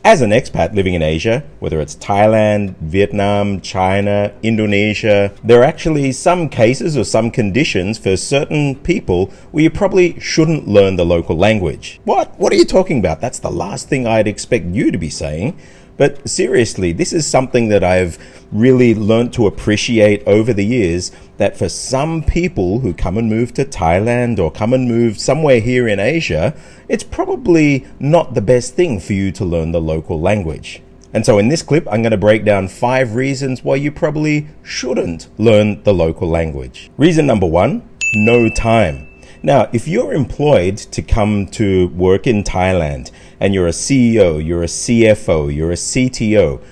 As an expat living in Asia, whether it's Thailand, Vietnam, China, Indonesia, there are actually some cases or some conditions for certain people where you probably shouldn't learn the local language. What? What are you talking about? That's the last thing I'd expect you to be saying. But seriously, this is something that I've really learned to appreciate over the years, that for some people who come and move to Thailand or come and move somewhere here in Asia, it's probably not the best thing for you to learn the local language. And so in this clip, I'm going to break down 5 reasons why you probably shouldn't learn the local language. Reason number 1, no time. Now, if you're employed to come to work in Thailand and you're a CEO, you're a CFO, you're a CTO,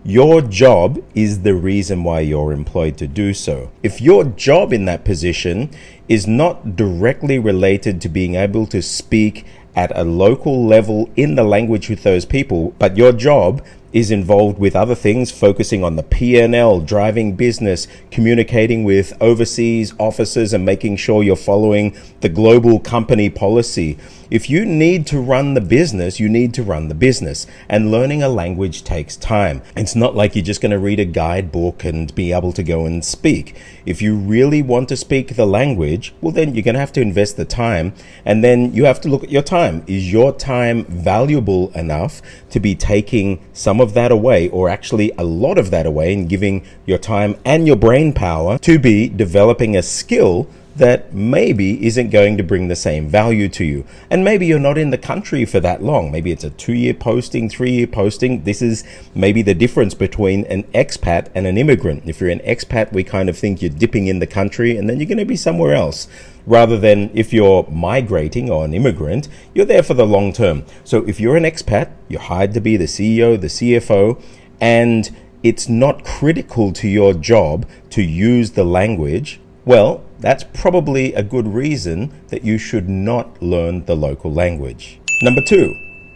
your job is the reason why you're employed to do so. If your job in that position is not directly related to being able to speak at a local level in the language with those people, but your job is involved with other things, focusing on the P&L, driving business, communicating with overseas officers and making sure you're following the global company policy. If you need to run the business, you need to run the business. And learning a language takes time. It's not like you're just going to read a guidebook and be able to go and speak. If you really want to speak the language, well, then you're going to have to invest the time. And then you have to look at your time. Is your time valuable enough to be taking some of that away, or actually a lot of that away, and giving your time and your brain power to be developing a skill that maybe isn't going to bring the same value to you? And maybe you're not in the country for that long. Maybe it's a 2-year posting, 3-year posting. This is maybe the difference between an expat and an immigrant. If you're an expat, we kind of think you're dipping in the country and then you're going to be somewhere else. Rather than if you're migrating or an immigrant, you're there for the long term. So if you're an expat, you're hired to be the CEO, the CFO, and it's not critical to your job to use the language, well, that's probably a good reason that you should not learn the local language. Number 2,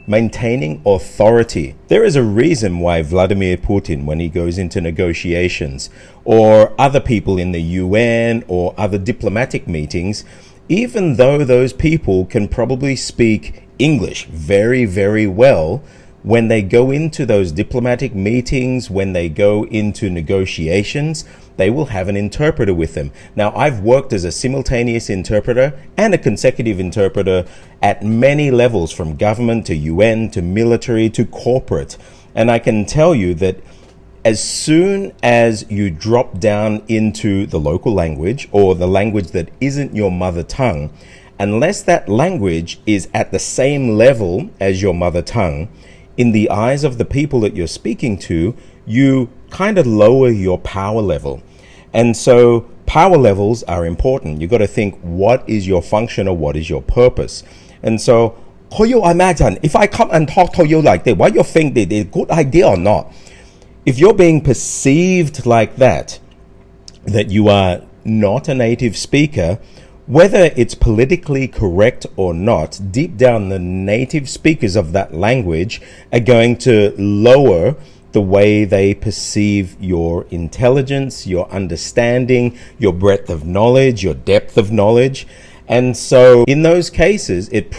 maintaining authority. There is a reason why Vladimir Putin, when he goes into negotiations, or other people in the UN or other diplomatic meetings, even though those people can probably speak English very, very well, when they go into those diplomatic meetings, when they go into negotiations, they will have an interpreter with them. Now, I've worked as a simultaneous interpreter and a consecutive interpreter at many levels, from government to UN to military to corporate. And I can tell you that as soon as you drop down into the local language, or the language that isn't your mother tongue, unless that language is at the same level as your mother tongue, in the eyes of the people that you're speaking to, you kind of lower your power level. And so power levels are important. You've got to think, what is your function or what is your purpose? And so, could you imagine if I come and talk to you like that, what you think that is a good idea or not? If you're being perceived like that you are not a native speaker, whether it's politically correct or not, deep down the native speakers of that language are going to lower the way they perceive your intelligence, your understanding, your breadth of knowledge, your depth of knowledge. And so in those cases, it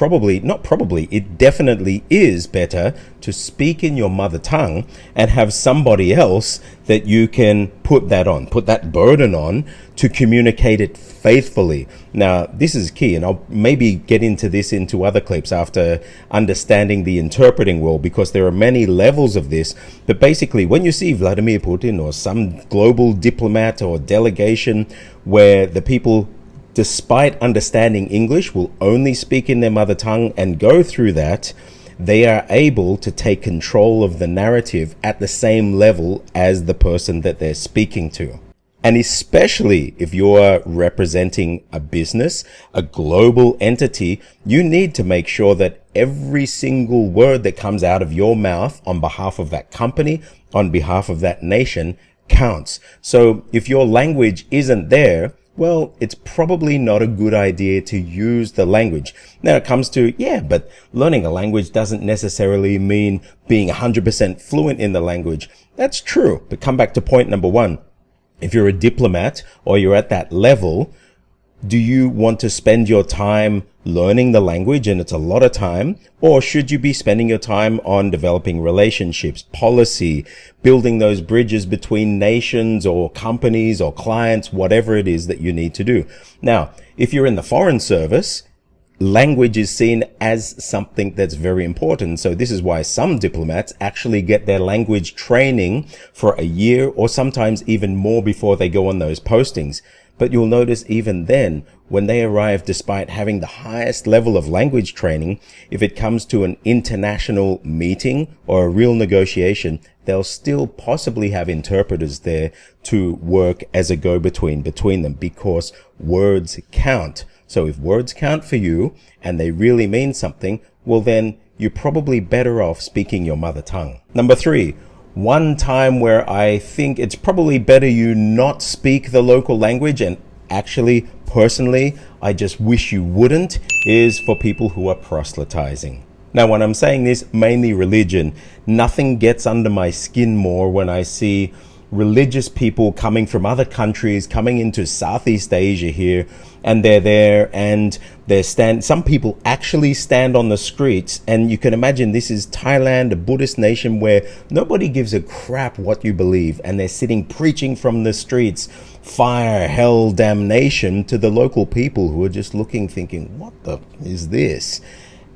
definitely is better to speak in your mother tongue and have somebody else that you can put that burden on to communicate it faithfully. Now, this is key, and I'll maybe get into other clips after understanding the interpreting world, because there are many levels of this. But basically, when you see Vladimir Putin or some global diplomat or delegation where the people, despite understanding English, will only speak in their mother tongue and go through that, they are able to take control of the narrative at the same level as the person that they're speaking to. And especially if you're representing a business, a global entity, you need to make sure that every single word that comes out of your mouth on behalf of that company, on behalf of that nation, counts. So if your language isn't there, well, it's probably not a good idea to use the language. Now it comes to, but learning a language doesn't necessarily mean being 100% fluent in the language. That's true. But come back to point number 1. If you're a diplomat or you're at that level, do you want to spend your time learning the language and it's a lot of time? Or should you be spending your time on developing relationships, policy, building those bridges between nations or companies or clients, whatever it is that you need to do? Now, if you're in the foreign service, language is seen as something that's very important. So this is why some diplomats actually get their language training for a year or sometimes even more before they go on those postings. But you'll notice even then, when they arrive, despite having the highest level of language training, if it comes to an international meeting or a real negotiation, they'll still possibly have interpreters there to work as a go-between between them, because words count. So if words count for you and they really mean something, well then you're probably better off speaking your mother tongue. Number 3, one time where I think it's probably better you not speak the local language, and actually, personally, I just wish you wouldn't, is for people who are proselytizing. Now, when I'm saying this, mainly religion, nothing gets under my skin more when I see religious people coming from other countries, coming into Southeast Asia here, and they're there and some people actually stand on the streets, and you can imagine this is Thailand, a Buddhist nation where nobody gives a crap what you believe, and they're sitting preaching from the streets, fire, hell, damnation to the local people who are just looking, thinking, what the is this?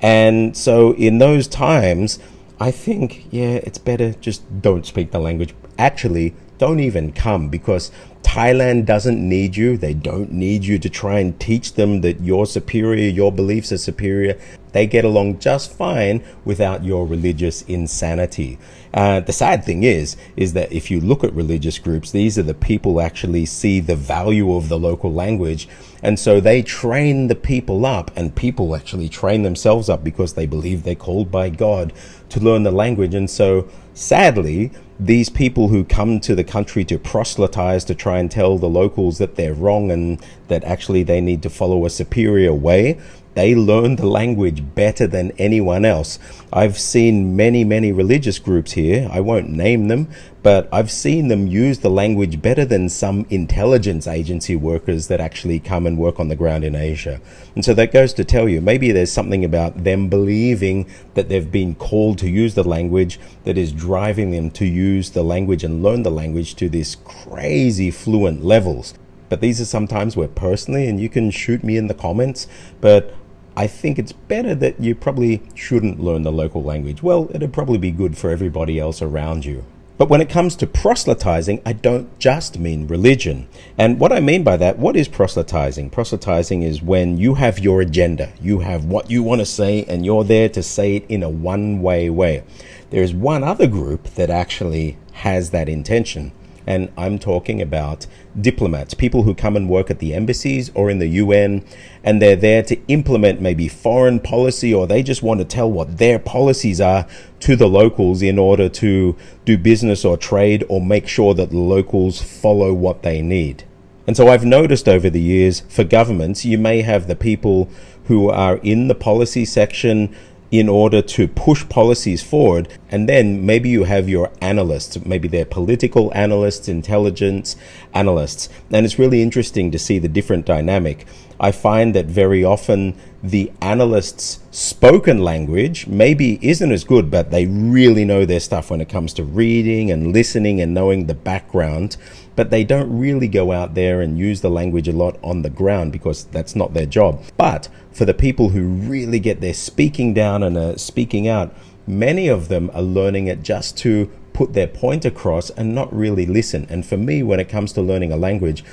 And so in those times, I think, yeah, it's better just don't speak the language. Actually, don't even come, because Thailand doesn't need you. They don't need you to try and teach them that you're superior, your beliefs are superior. They get along just fine without your religious insanity. The sad thing is that if you look at religious groups, these are the people who actually see the value of the local language. And so they train the people up, and people actually train themselves up because they believe they're called by God to learn the language. And so sadly, these people who come to the country to proselytize, to try and tell the locals that they're wrong and that actually they need to follow a superior way, they learn the language better than anyone else. I've seen many religious groups here. I won't name them, but I've seen them use the language better than some intelligence agency workers that actually come and work on the ground in Asia. And so that goes to tell you, maybe there's something about them believing that they've been called to use the language that is driving them to use the language and learn the language to this crazy fluent levels. But these are some times where personally, and you can shoot me in the comments, but I think it's better that you probably shouldn't learn the local language. Well, it'd probably be good for everybody else around you. But when it comes to proselytizing, I don't just mean religion. And what I mean by that, what is proselytizing? Proselytizing is when you have your agenda, you have what you want to say, and you're there to say it in a one-way way. There's one other group that actually has that intention. And I'm talking about diplomats, people who come and work at the embassies or in the UN, and they're there to implement maybe foreign policy, or they just want to tell what their policies are to the locals in order to do business or trade, or make sure that the locals follow what they need. And so I've noticed over the years, for governments, you may have the people who are in the policy section in order to push policies forward. And then maybe you have your analysts, maybe they're political analysts, intelligence analysts. And it's really interesting to see the different dynamic. I find that very often the analysts' spoken language maybe isn't as good, but they really know their stuff when it comes to reading and listening and knowing the background. But they don't really go out there and use the language a lot on the ground because that's not their job. But for the people who really get their speaking down and are speaking out, many of them are learning it just to put their point across and not really listen. And for me, when it comes to learning a language,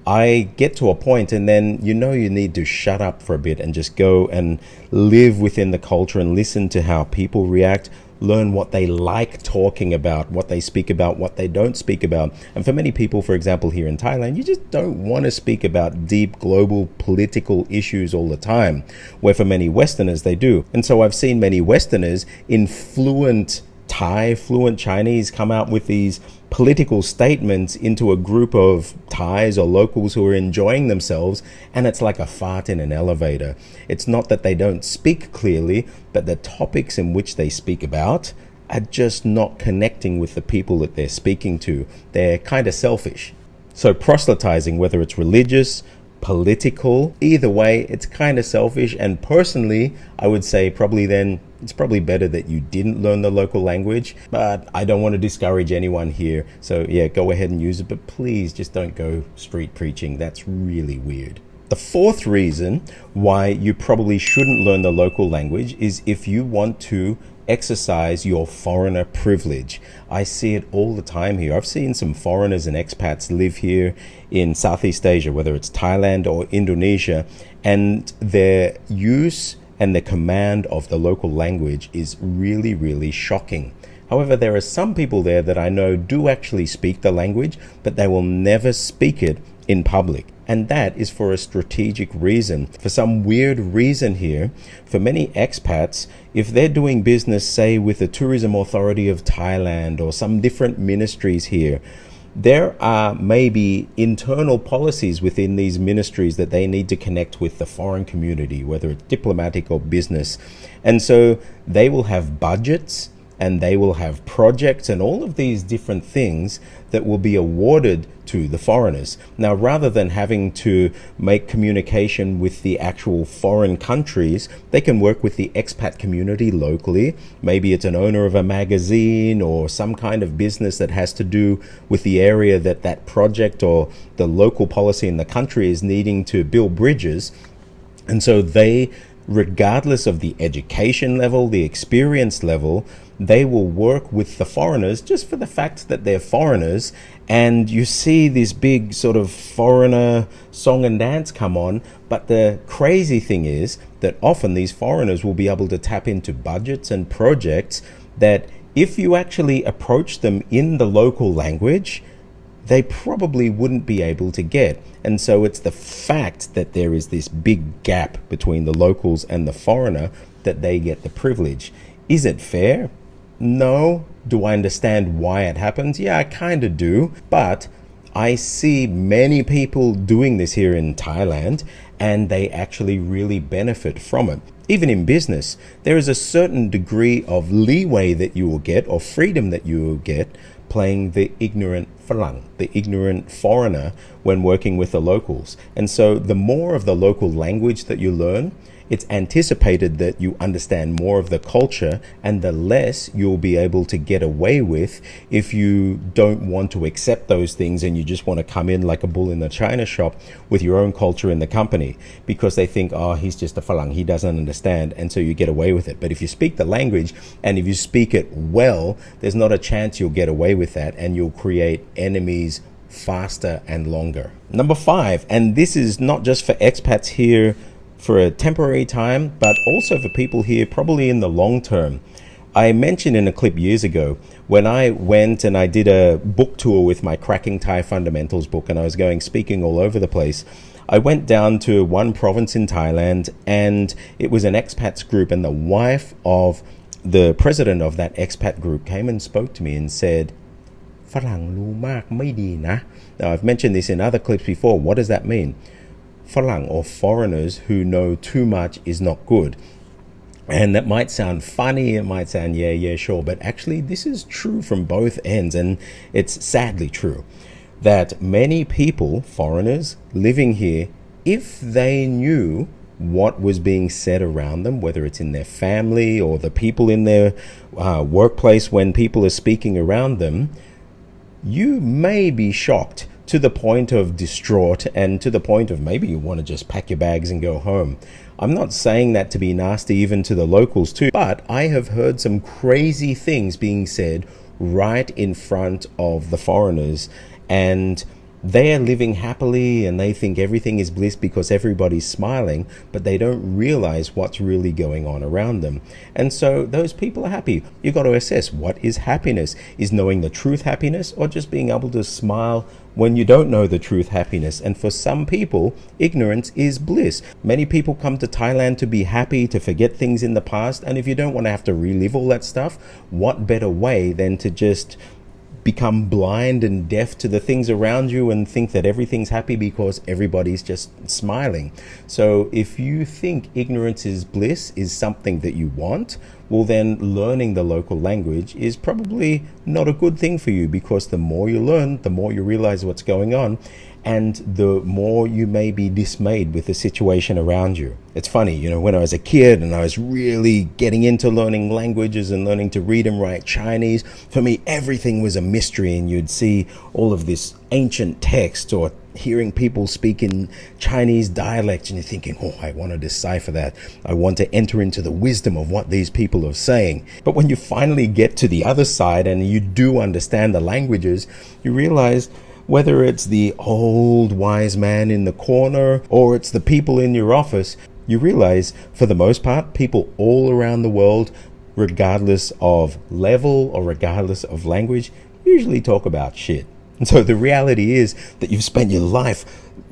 I get to a point and then you need to shut up for a bit and just go and live within the culture and listen to how people react, learn what they like talking about, what they speak about, what they don't speak about. And for many people, for example, here in Thailand, you just don't want to speak about deep global political issues all the time, where for many Westerners they do. And so I've seen many Westerners in fluent Thai, fluent Chinese come out with these political statements into a group of Thais or locals who are enjoying themselves, and it's like a fart in an elevator. It's not that they don't speak clearly, but the topics in which they speak about are just not connecting with the people that they're speaking to. They're kind of selfish. So proselytizing, whether it's religious, political. Either way, it's kind of selfish. And personally, I would say probably then it's probably better that you didn't learn the local language, but I don't want to discourage anyone here. So yeah, go ahead and use it, but please just don't go street preaching. That's really weird. The fourth reason why you probably shouldn't learn the local language is if you want to exercise your foreigner privilege. I see it all the time here. I've seen some foreigners and expats live here in Southeast Asia, whether it's Thailand or Indonesia, and their use and the command of the local language is really, really shocking. However, there are some people there that I know do actually speak the language, but they will never speak it in public. And that is for a strategic reason. For some weird reason here, for many expats, if they're doing business, say, with the Tourism Authority of Thailand or some different ministries here, there are maybe internal policies within these ministries that they need to connect with the foreign community, whether it's diplomatic or business. And so they will have budgets and they will have projects and all of these different things that will be awarded to the foreigners. Now, rather than having to make communication with the actual foreign countries, they can work with the expat community locally. Maybe it's an owner of a magazine or some kind of business that has to do with the area that that project or the local policy in the country is needing to build bridges. And so they, regardless of the education level, the experience level, they will work with the foreigners just for the fact that they're foreigners. And you see this big sort of foreigner song and dance come on. But the crazy thing is that often these foreigners will be able to tap into budgets and projects that if you actually approach them in the local language, they probably wouldn't be able to get. And so it's the fact that there is this big gap between the locals and the foreigner that they get the privilege. Is it fair? No. Do I understand why it happens? Yeah, I kind of do. But I see many people doing this here in Thailand, and they actually really benefit from it. Even in business, there is a certain degree of leeway that you will get, or freedom that you will get, playing the ignorant Falang, the ignorant foreigner, when working with the locals. And so the more of the local language that you learn, it's anticipated that you understand more of the culture, and the less you'll be able to get away with if you don't want to accept those things and you just want to come in like a bull in the china shop with your own culture in the company, because they think, oh, he's just a Falang, he doesn't understand, and so you get away with it. But if you speak the language and if you speak it well, there's not a chance you'll get away with that, and you'll create enemies faster and longer. Number 5, and this is not just for expats here for a temporary time, but also for people here probably in the long term. I mentioned in a clip years ago when I went and I did a book tour with my Cracking Thai Fundamentals book, and I was going speaking all over the place. I went down to one province in Thailand, and it was an expats group, and the wife of the president of that expat group came and spoke to me and said, "Farangรู้มากไม่ดีนะ." Now, I've mentioned this in other clips before. What does that mean? Falang, or foreigners who know too much, is not good. And that might sound funny, it might sound yeah, sure, but actually this is true from both ends, and it's sadly true that many people, foreigners living here, if they knew what was being said around them, whether it's in their family or the people in their workplace when people are speaking around them, you may be shocked to the point of distraught, and to the point of maybe you want to just pack your bags and go home. I'm not saying that to be nasty even to the locals too, but I have heard some crazy things being said right in front of the foreigners, and they are living happily and they think everything is bliss because everybody's smiling, but they don't realize what's really going on around them. And so those people are happy. You've got to assess, what is happiness? Is knowing the truth happiness, or just being able to smile when you don't know the truth happiness? And for some people, ignorance is bliss. Many people come to Thailand to be happy, to forget things in the past, and if you don't want to have to relive all that stuff, what better way than to just become blind and deaf to the things around you and think that everything's happy because everybody's just smiling. So if you think ignorance is bliss is something that you want, well then learning the local language is probably not a good thing for you, because the more you learn, the more you realize what's going on. and the more you may be dismayed with the situation around you. It's funny, you know, when I was a kid and I was really getting into learning languages and learning to read and write Chinese, for me, everything was a mystery, and you'd see all of this ancient text or hearing people speak in Chinese dialect, and you're thinking, oh, I want to decipher that. I want to enter into the wisdom of what these people are saying. But when you finally get to the other side and you do understand the languages, you realize whether it's the old wise man in the corner or it's the people in your office, you realize for the most part, people all around the world, regardless of level or regardless of language, usually talk about shit. And so the reality is that you've spent your life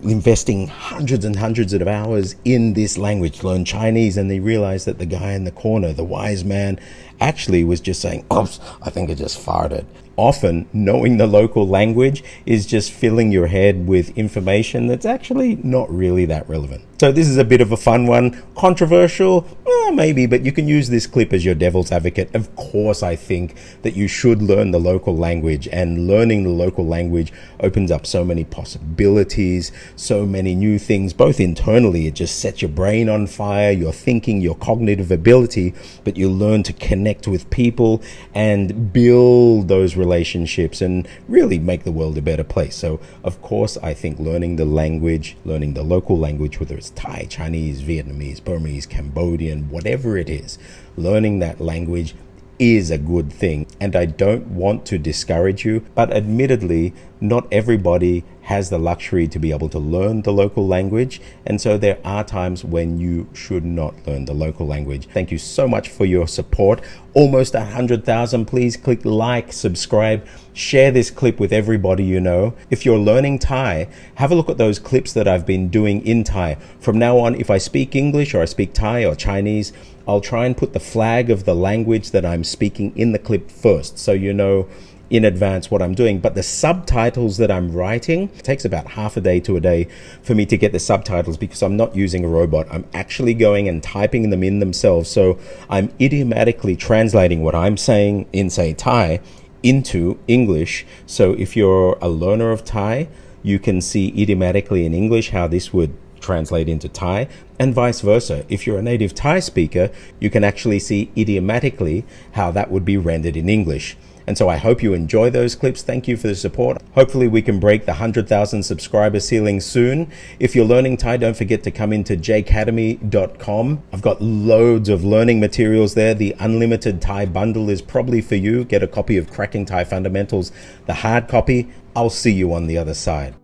investing hundreds and hundreds of hours in this language, learn Chinese, and they realize that the guy in the corner, the wise man, actually was just saying, oops, I think I just farted. Often knowing the local language is just filling your head with information that's actually not really that relevant. So this is a bit of a fun one. Controversial? Maybe, but you can use this clip as your devil's advocate. Of course, I think that you should learn the local language, and learning the local language opens up so many possibilities, so many new things, both internally. It just sets your brain on fire, your thinking, your cognitive ability, but you learn to connect with people and build those relationships and really make the world a better place. So, of course, I think learning the language, learning the local language, whether it's Thai, Chinese, Vietnamese, Burmese, Cambodian, whatever it is, learning that language is a good thing. And I don't want to discourage you, but admittedly, not everybody has the luxury to be able to learn the local language. And so there are times when you should not learn the local language. Thank you so much for your support. Almost 100,000. Please click like, subscribe, share this clip with everybody you know. If you're learning Thai, have a look at those clips that I've been doing in Thai. From now on, if I speak English or I speak Thai or Chinese, I'll try and put the flag of the language that I'm speaking in the clip first, so you know in advance what I'm doing. But the subtitles that I'm writing, it takes about half a day to a day for me to get the subtitles, because I'm not using a robot. I'm actually going and typing them in themselves. So I'm idiomatically translating what I'm saying in, say, Thai into English. So if you're a learner of Thai, you can see idiomatically in English how this would translate into Thai, and vice versa. If you're a native Thai speaker, you can actually see idiomatically how that would be rendered in English. And so I hope you enjoy those clips. Thank you for the support. Hopefully we can break the 100,000 subscriber ceiling soon. If you're learning Thai, don't forget to come into jacademy.com. I've got loads of learning materials there. The unlimited Thai bundle is probably for you. Get a copy of Cracking Thai Fundamentals, the hard copy. I'll see you on the other side.